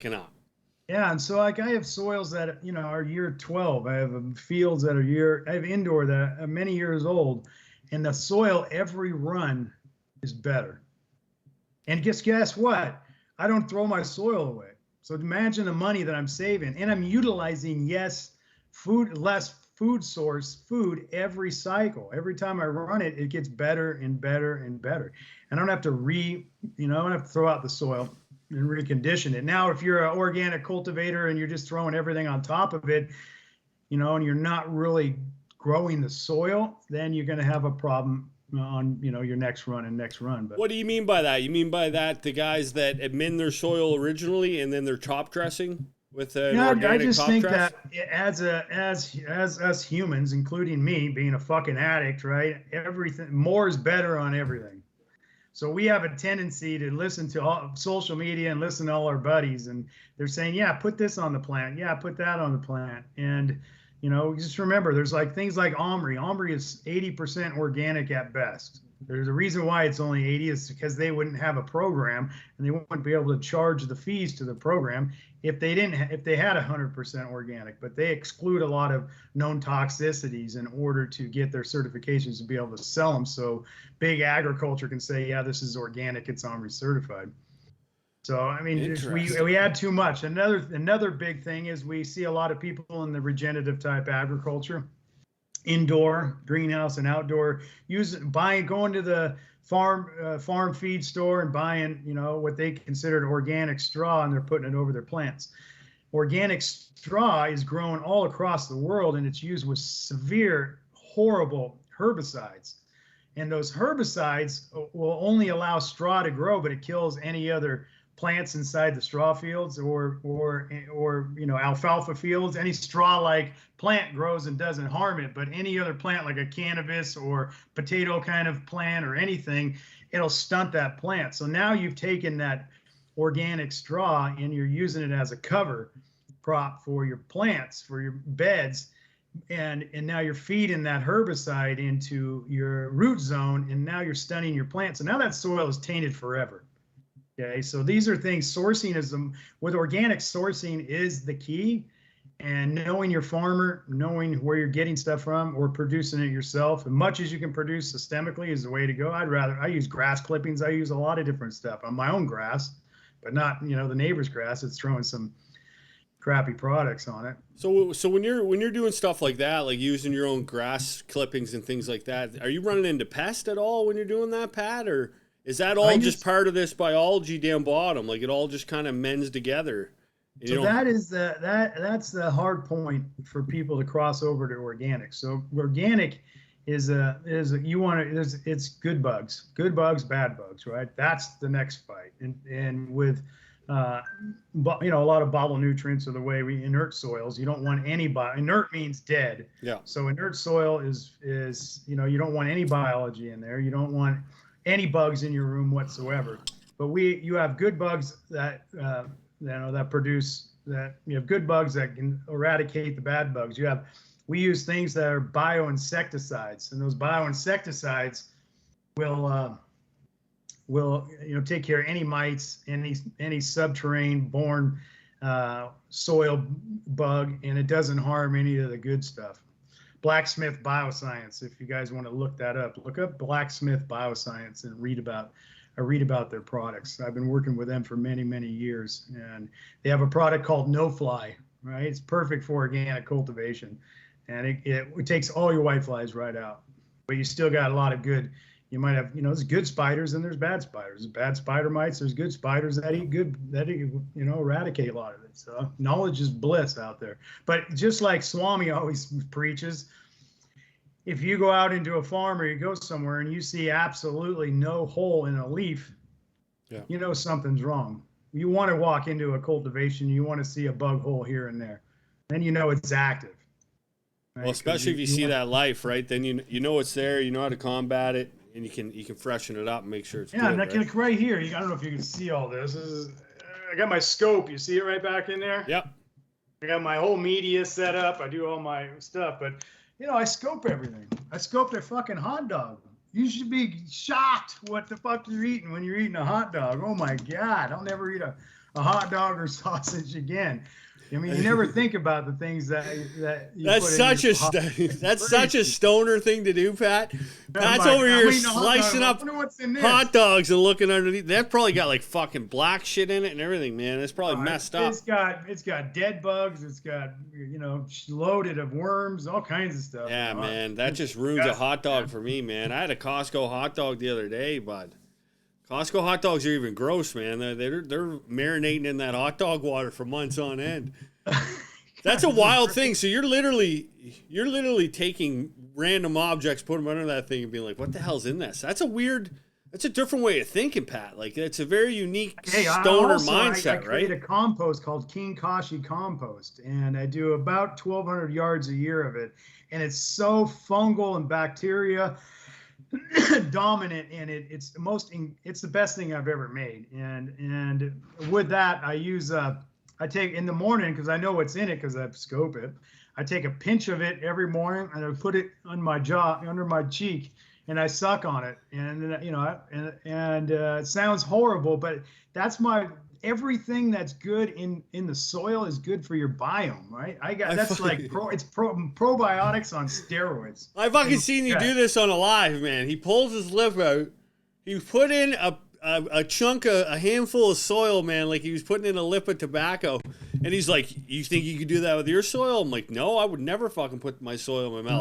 Cannot. Yeah, and so like I have soils that are year 12. I have fields that are I have indoor that are many years old, and the soil every run is better. And guess what? I don't throw my soil away. So imagine the money that I'm saving, and I'm utilizing less food source food every cycle. Every time I run it, it gets better and better and better. I don't have to I don't have to throw out the soil and recondition it. Now, if you're an organic cultivator and you're just throwing everything on top of it, and you're not really growing the soil, then you're going to have a problem on your next run. But what do you mean by that? You mean by that the guys that amend their soil originally and then they're top dressing with an organic I just top think dress? that as us humans, including me being a fucking addict, right? Everything more is better on everything. So we have a tendency to listen to all social media and listen to all our buddies, and they're saying, yeah, put this on the plant, yeah, put that on the plant. And just remember, there's like things like Omri. Omri is 80% organic at best. There's a reason why it's only 80 is because they wouldn't have a program, and they wouldn't be able to charge the fees to the program if they had 100% organic. But they exclude a lot of known toxicities in order to get their certifications to be able to sell them. So big agriculture can say, yeah, this is organic, it's Omri certified. So I mean, we add too much. Another big thing is we see a lot of people in the regenerative type agriculture, indoor, greenhouse, and outdoor, going to the farm feed store and buying what they considered organic straw, and they're putting it over their plants. Organic straw is grown all across the world, and it's used with severe, horrible herbicides. And those herbicides will only allow straw to grow, but it kills any other plants inside the straw fields or alfalfa fields. Any straw-like plant grows and doesn't harm it, but any other plant like a cannabis or potato kind of plant or anything, it'll stunt that plant. So now you've taken that organic straw and you're using it as a cover crop for your plants, for your beds, and now you're feeding that herbicide into your root zone, and now you're stunning your plants. So now that soil is tainted forever. Okay, so these are things. With organic sourcing is the key, and knowing your farmer, knowing where you're getting stuff from, or producing it yourself, as much as you can produce systemically is the way to go. I use grass clippings. I use a lot of different stuff on my own grass, but not the neighbor's grass. It's throwing some crappy products on it. So when you're doing stuff like that, like using your own grass clippings and things like that, are you running into pests at all when you're doing that, Pat, or is that all just part of this biology down bottom? Like it all just kind of mends together. So that's the hard point for people to cross over to organic. So organic it's good bugs, bad bugs, right? That's the next fight. And with a lot of bottle nutrients are the way inert soils. You don't want any inert means dead. Yeah. So inert soil is you don't want any biology in there. You don't want any bugs in your room whatsoever. But you have good bugs that that produce that. You have good bugs that can eradicate the bad bugs. We use things that are bioinsecticides, and those bioinsecticides will take care of any mites, any subterranean born soil bug, and it doesn't harm any of the good stuff. Blacksmith Bioscience, if you guys want to look that up, look up Blacksmith Bioscience and read about their products. I've been working with them for many, many years, and they have a product called No Fly, right? It's perfect for organic cultivation, and it takes all your whiteflies right out, but you still got a lot of good. You might have, there's good spiders and there's bad spiders. There's bad spider mites. There's good spiders that eradicate a lot of it. So knowledge is bliss out there. But just like Swami always preaches, if you go out into a farm or you go somewhere and you see absolutely no hole in a leaf, something's wrong. You want to walk into a cultivation, you want to see a bug hole here and there. Then it's active. Right? Well, especially if you see that life, right? Then you know it's there, you know how to combat it. And you can freshen it up and make sure it's good. And right here, I don't know if you can see all this. I got my scope. You see it right back in there? Yep. I got my whole media set up. I do all my stuff, but I scope everything. I scoped a fucking hot dog. You should be shocked what the fuck you're eating when you're eating a hot dog. Oh my God, I'll never eat a a hot dog or sausage again. I mean, you never think about the things that you That's put such in a that's such a stoner thing to do, Pat. Pat's like, over here slicing up hot dogs and looking underneath. That probably got like fucking black shit in it and everything, man. It's probably messed up. It's got dead bugs. It's got loaded of worms, all kinds of stuff. Yeah, man, that just ruins a hot dog for me, man. I had a Costco hot dog the other day, but Costco hot dogs are even gross, man. They're marinating in that hot dog water for months on end. That's a wild thing. So you're literally taking random objects, putting them under that thing, and being like, "What the hell's in this?" That's a different way of thinking, Pat. Like it's a very unique stoner mindset, I right? create a compost called King Kashi compost, and I do about 1,200 yards a year of it, and it's so fungal and bacteria dominant, and it's the best thing I've ever made. And with that, I take in the morning, because I know what's in it because I scope it. I take a pinch of it every morning and I put it on my jaw, under my cheek, and I suck on it. And it sounds horrible, but that's everything that's good in the soil is good for your biome, right? It's probiotics on steroids. I fucking seen you do this on a live, man. He pulls his lip out. He put in a chunk, a handful of soil, man, like he was putting in a lip of tobacco. And he's like, "You think you could do that with your soil?" I'm like, "No, I would never fucking put my soil in my mouth."